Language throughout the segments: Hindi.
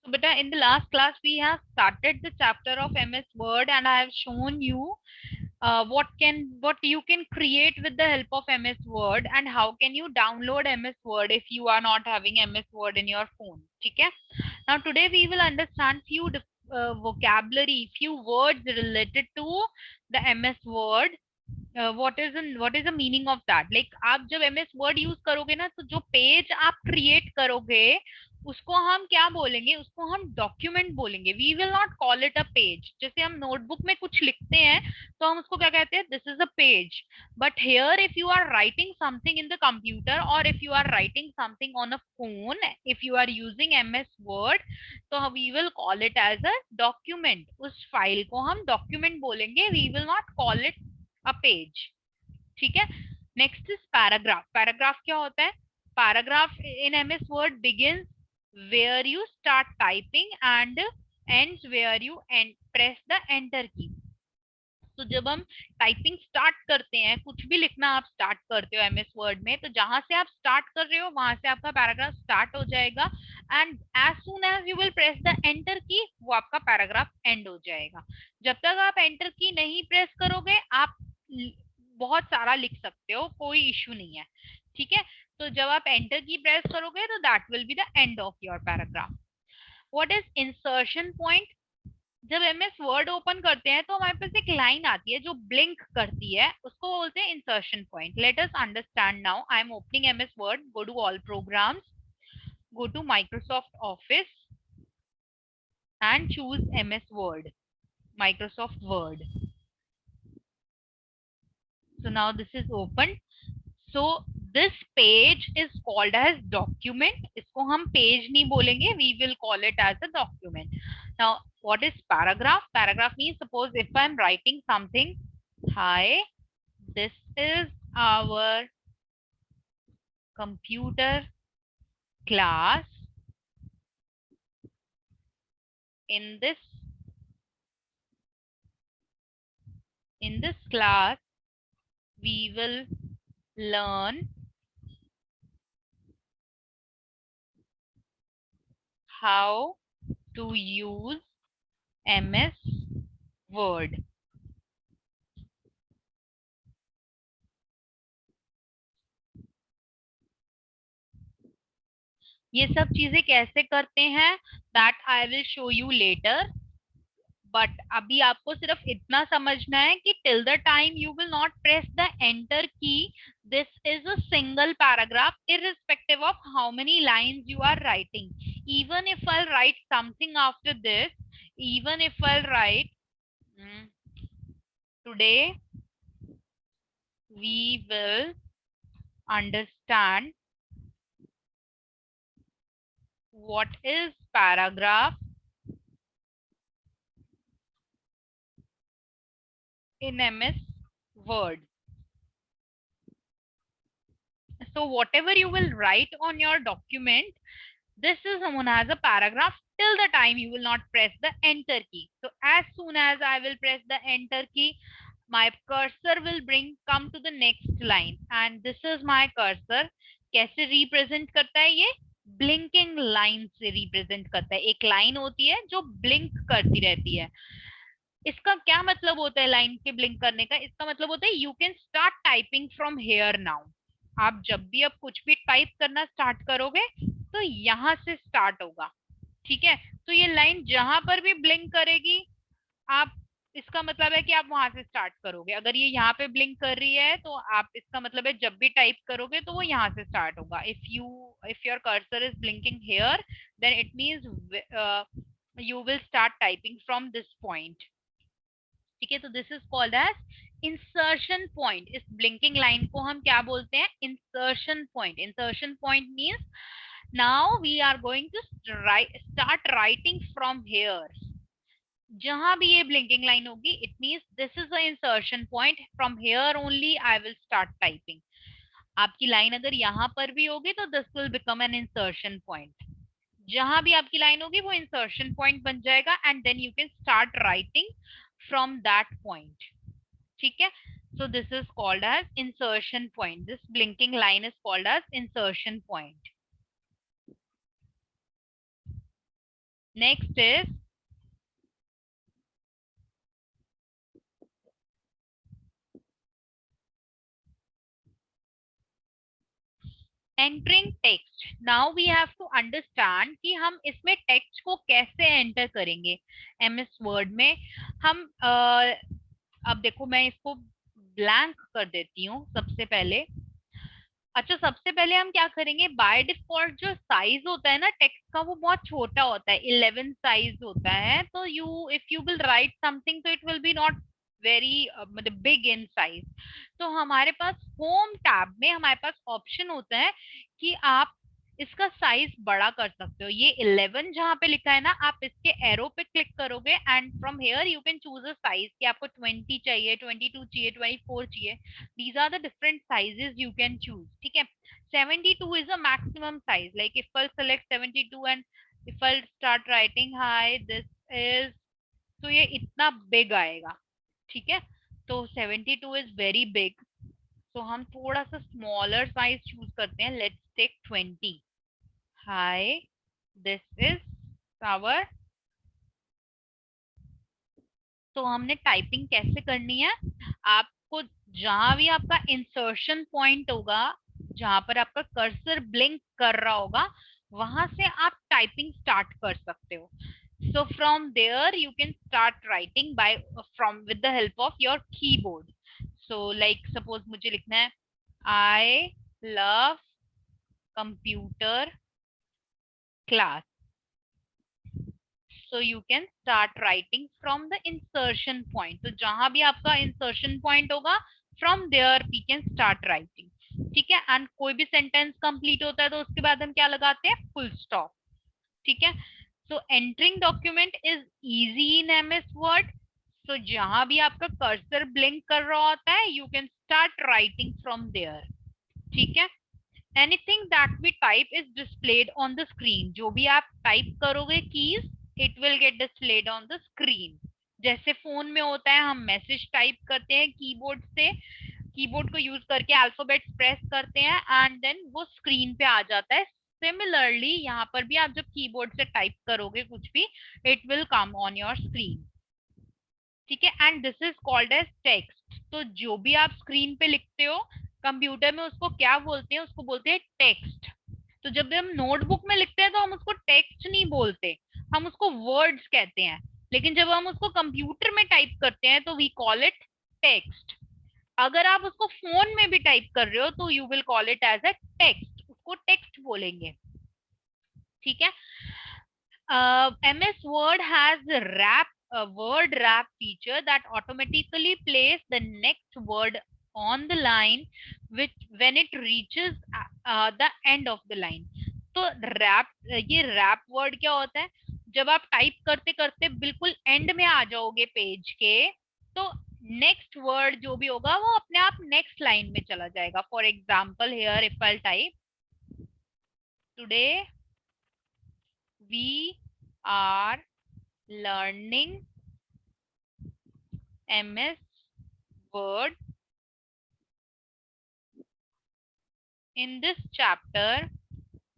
So, beta, in the last class, we have started the chapter of MS Word, and I have shown you what you can create with the help of MS Word, and how can you download MS Word if you are not having MS Word in your phone. Okay? Now, today we will understand few vocabulary, few words related to the MS Word. What is the meaning of that, like आप जब एम एस वर्ड यूज करोगे ना, तो जो पेज आप क्रिएट करोगे उसको हम क्या बोलेंगे, उसको हम डॉक्यूमेंट बोलेंगे. We will not call it a page. जैसे हम नोटबुक में कुछ लिखते हैं तो हम उसको क्या कहते हैं, this is a page. But here if you are writing something in the computer, और if you are writing something on a phone, if you are using M S Word, तो we will call it as a document. उस फाइल को हम डॉक्यूमेंट बोलेंगे. We will not call it a page. ठीक है. Next is paragraph. पैराग्राफ क्या होता है? Paragraph in MS Word begins where you start typing and ends where you press the enter key. तो जब हम टाइपिंग स्टार्ट करते हैं, कुछ भी लिखना आप स्टार्ट करते हो एमएस वर्ड में, तो जहां से आप स्टार्ट कर रहे हो वहां से आपका पैराग्राफ स्टार्ट हो जाएगा, and as soon as you will press the enter key, वो आपका पैराग्राफ एंड हो जाएगा. जब तक आप एंटर की नहीं प्रेस करोगे, आप बहुत सारा लिख सकते हो, कोई इश्यू नहीं है. ठीक है. तो जब आप एंटर की प्रेस करोगे तो that will be the end of your paragraph. What is insertion point? जब एमएस वर्ड ओपन करते हैं तो हमारे पास एक लाइन आती है जो ब्लिंक करती है, उसको बोलते हैं insertion point. Let us understand now. I am opening MS Word. Go to all programs, go to Microsoft Office and choose MS Word, Microsoft Word. So now this is open. So this page is called as document. इसको हम page नहीं बोलेंगे, we will call it as a document. Now what is paragraph? Paragraph means, suppose if I am writing something, hi, this is our computer class. In this class we will learn how to use MS Word. ये सब चीजें कैसे करते हैं, that I will show you later. But अभी आपको सिर्फ इतना समझना है कि till the time you will not press the enter key, this is a single paragraph irrespective of how many lines you are writing. Even if I'll write something after this, even if I'll write today we will understand what is paragraph in MS Word. So whatever you will write on your document, this is known as a paragraph till the time you will not press the enter key. So as soon as I will press the enter key, my cursor will come to the next line, and this is my cursor. कैसे represent करता है ये? ब्लिंकिंग लाइन से रिप्रेजेंट करता है. एक लाइन होती है जो ब्लिंक करती रहती है. इसका क्या मतलब होता है लाइन के ब्लिंक करने का? इसका मतलब होता है you can start typing from here now. आप जब भी अब कुछ भी टाइप करना स्टार्ट करोगे तो यहां से स्टार्ट होगा. ठीक है. तो ये लाइन जहां पर भी ब्लिंक करेगी, आप, इसका मतलब है कि आप वहां से स्टार्ट करोगे. अगर ये यहाँ पे ब्लिंक कर रही है तो आप, इसका मतलब है जब भी टाइप करोगे तो वो यहाँ से स्टार्ट होगा. If your cursor is blinking here, then it means you will start typing from this point. ठीक है. तो this is called as insertion point. इस ब्लिंकिंग लाइन को हम क्या बोलते हैं? Insertion point. Insertion point means now we are going to start writing from here. जहां भी ये ब्लिंकिंग लाइन होगी, it means this is the insertion point. From here only I will start typing. आपकी लाइन अगर यहाँ पर भी होगी तो this will become an insertion point. जहां भी आपकी लाइन होगी वो इंसर्शन पॉइंट बन जाएगा, and then you can start writing from that point. ठीक है. So this is called as insertion point. This blinking line is called as insertion point. Next is entering text. Now we have to understand कि हम इसमें टेक्स्ट को कैसे एंटर करेंगे एमएस वर्ड में. हम अब देखो मैं इसको ब्लैंक कर देती हूँ सबसे पहले. अच्छा, सबसे पहले हम क्या करेंगे, बाय डिफॉल्ट जो साइज होता है ना टेक्स्ट का वो बहुत छोटा होता है, 11 साइज होता है. तो you if you will write something तो it will be not very मतलब बिग इन साइज. तो हमारे पास होम टैब में हमारे पास ऑप्शन होता है कि आप इसका साइज बड़ा कर सकते हो. ये 11 जहां पे लिखा है ना, आप इसके एरो पे क्लिक करोगे and from here you can choose a size कि आपको 20 चाहिए, 22 चाहिए, 24 चाहिए. These are the different sizes you can choose. ठीक है. 72 is a maximum size. Like if I'll select 72 and if I'll start writing hi, this is, तो ये इतना big आएगा. ठीक है. तो 72 is very big. तो हम थोड़ा सा smaller size choose करते हैं. Let's take 20. Hi, this is our. तो हमने टाइपिंग कैसे करनी है, आपको जहां भी आपका इंसर्शन पॉइंट होगा, जहां पर आपका कर्सर ब्लिंक कर रहा होगा, वहां से आप टाइपिंग स्टार्ट कर सकते हो. So from there you can start writing by from with the help of your keyboard. So like suppose मुझे लिखना है I love computer class. so you can start writing from the insertion point. तो जहां भी आपका insertion point होगा, from there we can start writing. ठीक है. एंड कोई भी सेंटेंस कंप्लीट होता है तो उसके बाद हम क्या लगाते हैं, फुल स्टॉप. ठीक है. So entering document is easy in MS Word. So जहां भी आपका कर्सर ब्लिंक कर रहा होता है you can start writing from there. ठीक है. Anything that we type is displayed on the screen. जो भी आप टाइप करोगे keys, it will get displayed on the screen. जैसे फोन में होता है, हम मैसेज टाइप करते हैं कीबोर्ड से, कीबोर्ड को यूज करके अल्फाबेट्स प्रेस करते हैं एंड देन वो स्क्रीन पे आ जाता है. सिमिलरली यहाँ पर भी आप जब कीबोर्ड से टाइप करोगे कुछ भी, it will come on your screen. ठीक है. And this is called as text. तो जो भी आप स्क्रीन पे लिखते हो कंप्यूटर में, उसको क्या बोलते हैं, उसको बोलते हैं टेक्स्ट. तो जब भी हम नोटबुक में लिखते हैं तो हम उसको टेक्स्ट नहीं बोलते, हम उसको वर्ड्स कहते हैं. लेकिन जब हम उसको कंप्यूटर में टाइप करते हैं तो वी कॉल इट टेक्स्ट. अगर आप उसको फोन में भी टाइप कर रहे हो तो you will call it as a text, उसको टेक्स्ट बोलेंगे. ठीक है. MS Word has a word wrap feature that automatically plays the next word on the line which when it reaches the end of the line. तो रैप, ये रैप वर्ड क्या होता है, जब आप टाइप करते करते बिल्कुल एंड में आ जाओगे पेज के, तो नेक्स्ट वर्ड जो भी होगा वो अपने आप नेक्स्ट लाइन में चला जाएगा. For example here if I type today we are learning MS Word in this chapter.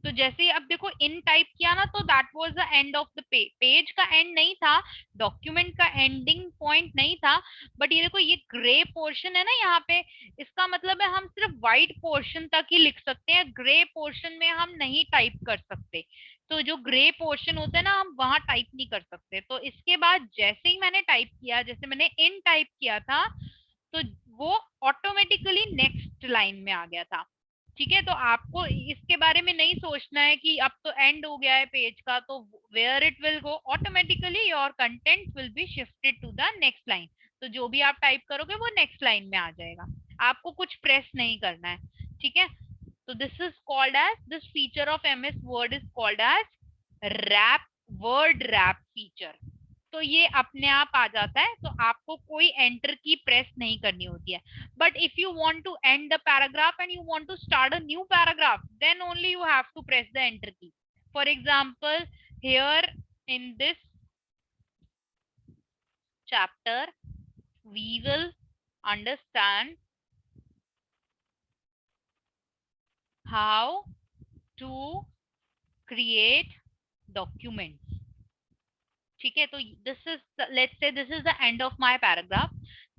तो जैसे ही अब देखो इन टाइप किया ना, तो that was the end of the page. Page का एंड नहीं था, डॉक्यूमेंट का एंडिंग पॉइंट नहीं था. बट ये देखो, ये ग्रे पोर्शन है ना यहाँ पे, इसका मतलब है हम सिर्फ व्हाइट पोर्शन तक ही लिख सकते हैं, ग्रे पोर्शन में हम नहीं टाइप कर सकते. तो जो ग्रे पोर्शन होता है ना, हम वहां टाइप नहीं कर सकते. तो इसके बाद जैसे ही मैंने टाइप किया, जैसे मैंने इन टाइप किया था, तो वो ऑटोमेटिकली नेक्स्ट लाइन में आ गया था. ठीक है. तो आपको इसके बारे में नहीं सोचना है कि अब तो एंड हो गया है पेज का, तो where it will go, automatically your content will be shifted to the next line. तो जो भी आप टाइप करोगे वो नेक्स्ट लाइन में आ जाएगा, आपको कुछ प्रेस नहीं करना है. ठीक है. तो this is called as, this feature of MS word is called as wrap, word wrap feature. तो ये अपने आप आ जाता है, तो आपको कोई एंटर की प्रेस नहीं करनी होती है. but if you want to end the paragraph and you want to start a new paragraph, then only you have to press the enter key. For example, here in this chapter we will understand how to create documents. ठीक है, तो this is let's say this is the end of my paragraph.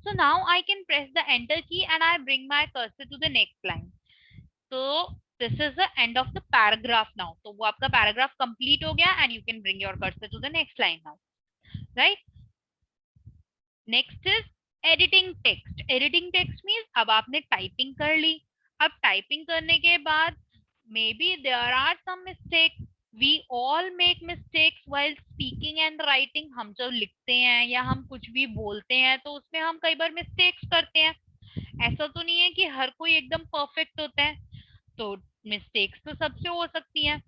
So now I can press the enter key and I bring my cursor to the next line. So this is the end of the paragraph now. तो वो आपका paragraph complete हो गया and you can bring your cursor to the next line now, right? Next is editing text. Editing text means अब आपने typing कर ली. अब typing करने के बाद maybe there are some mistakes. We all make mistakes while speaking and writing. हम जब लिखते हैं या हम कुछ भी बोलते हैं तो उसमें हम कई बार mistakes करते हैं. ऐसा तो नहीं है कि हर कोई एकदम perfect होता है, तो मिस्टेक्स तो सबसे हो सकती हैं.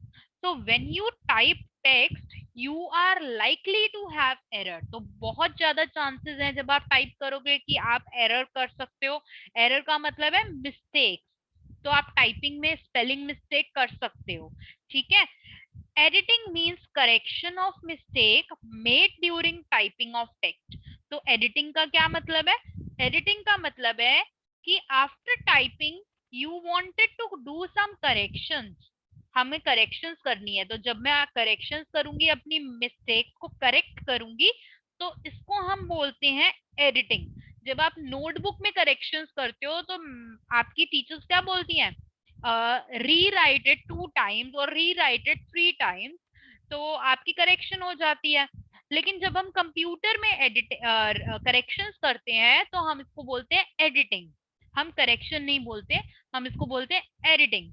तो when you type text you are likely to have error. तो बहुत ज्यादा चांसेस हैं जब आप टाइप करोगे कि आप एरर कर सकते हो. एरर का मतलब है मिस्टेक. तो आप टाइपिंग में स्पेलिंग मिस्टेक कर सकते हो. ठीक है. Editing means correction of mistake made during typing of text. तो एडिटिंग का क्या मतलब है? एडिटिंग का मतलब है कि after typing you wanted to do some corrections. हमें करेक्शंस करनी है. तो जब मैं करेक्शंस करूंगी, अपनी मिस्टेक को करेक्ट करूंगी, तो इसको हम बोलते हैं एडिटिंग. जब आप नोटबुक में करेक्शंस करते हो तो आपकी टीचर्स क्या बोलती हैं? री राइट इट 2 टाइम्स और री राइट इट 3 टाइम्स. तो आपकी करेक्शन हो जाती है. लेकिन जब हम कंप्यूटर में एडिट करेक्शंस करते हैं तो हम इसको बोलते हैं एडिटिंग. हम करेक्शन नहीं बोलते, हम इसको बोलते हैं एडिटिंग.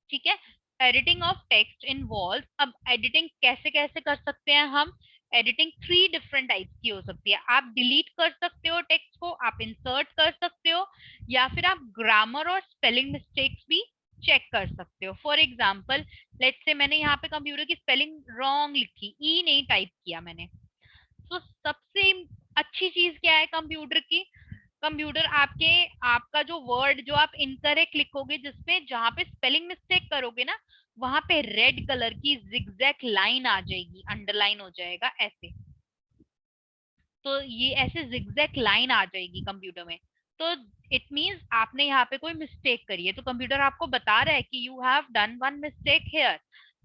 ठीक है. Editing of text involve. अब एडिटिंग कैसे कैसे कर सकते हैं हम? एडिटिंग 3 डिफरेंट टाइप्स की हो सकती है. आप डिलीट कर सकते हो टेक्स्ट को, आप इंसर्ट कर सकते हो, या फिर आप ग्रामर और स्पेलिंग मिस्टेक्स भी चेक कर सकते हो. फॉर एग्जाम्पल, लेट्स से मैंने यहाँ पे कंप्यूटर की स्पेलिंग रॉन्ग लिखी, ई नहीं टाइप किया मैंने. तो सबसे अच्छी चीज क्या है कंप्यूटर की? कंप्यूटर आपका जो वर्ड जो आप इनकरेक्ट लिखोगे, जिसमें जहां पे स्पेलिंग मिस्टेक करोगे ना, वहां पे रेड कलर की जिगजैग लाइन आ जाएगी, अंडरलाइन हो जाएगा ऐसे. तो ये ऐसे जिगजैग लाइन आ जाएगी कंप्यूटर में. तो इट मींस आपने यहाँ पे कोई मिस्टेक करी है, तो कंप्यूटर आपको बता रहा है कि you have done one mistake here,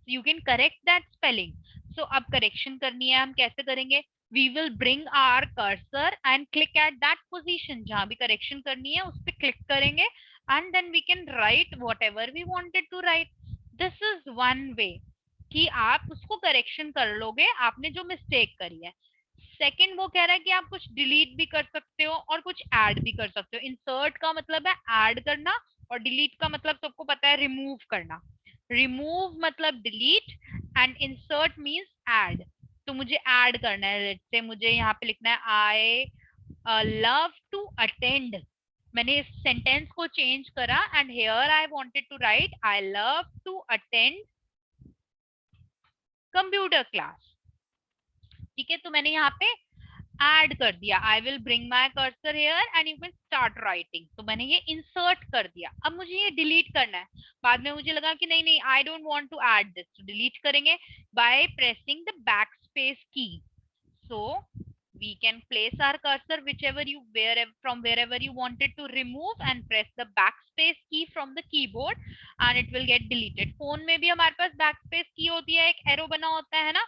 you can correct that spelling. So अब करेक्शन करनी है, हम कैसे करेंगे? we will bring our cursor and click at that position. जहां भी करेक्शन करनी है उस पर क्लिक करेंगे and then we can write whatever we wanted to write. this is one way कि आप उसको करेक्शन कर लोगे आपने जो मिस्टेक करी है. सेकंड, वो कह रहा है कि आप कुछ डिलीट भी कर सकते हो और कुछ ऐड भी कर सकते हो. इंसर्ट का मतलब है ऐड करना, और डिलीट का मतलब सबको पता है रिमूव करना. रिमूव मतलब delete and insert means add. तो मुझे ऐड करना है. लेट्स से मुझे यहाँ पे लिखना है आई लव टू अटेंड. मैंने इस सेंटेंस को चेंज करा and here I wanted to write I love to attend computer class. ठीक है. तो मैंने यहाँ पे ऐड कर दिया. I will bring my cursor here and you can start writing. तो मैंने ये इंसर्ट कर दिया. अब मुझे ये डिलीट करना है. बाद में मुझे लगा कि नहीं नहीं, I don't want to add this. तो डिलीट करेंगे by pressing the backspace key. So we can place our cursor whichever you wherever you wanted to remove and press the backspace key from the keyboard and it will get deleted. Phone में भी हमारे पास backspace की होती है, एक एरो बना होता है ना,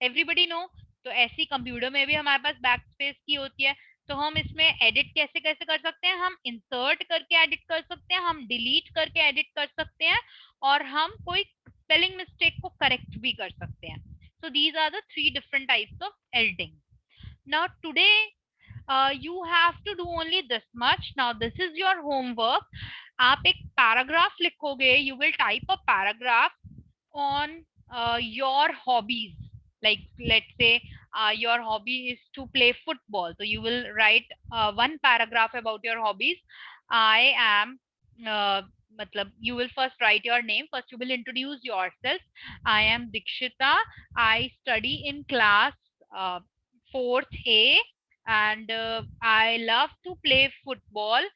everybody know. तो ऐसी कंप्यूटर में भी हमारे पास बैकस्पेस की होती है. तो हम इसमें एडिट कैसे कैसे कर सकते हैं? हम इंसर्ट करके एडिट कर सकते हैं, हम डिलीट करके एडिट कर सकते हैं, और हम कोई स्पेलिंग मिस्टेक को करेक्ट भी कर सकते हैं. So these are the 3 different types of editing. Now today you have to do only this much. Now this is your homework. आप एक पैराग्राफ लिखोगे. You will type a paragraph on your hobbies. Like let's say your hobby is to play football. So you will write one paragraph about your hobbies. I am matlab you will first write your name. First you will introduce yourself. I am Dikshita. I study in class 4th A and I love to play football.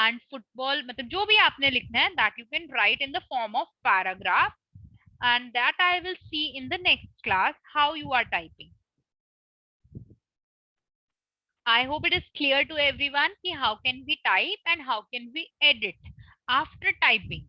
And football मतलब जो भी आपने लिखना है that you can write in the form of paragraph, and that I will see in the next class how you are typing. I hope it is clear to everyone ki how can we type and how can we edit after typing.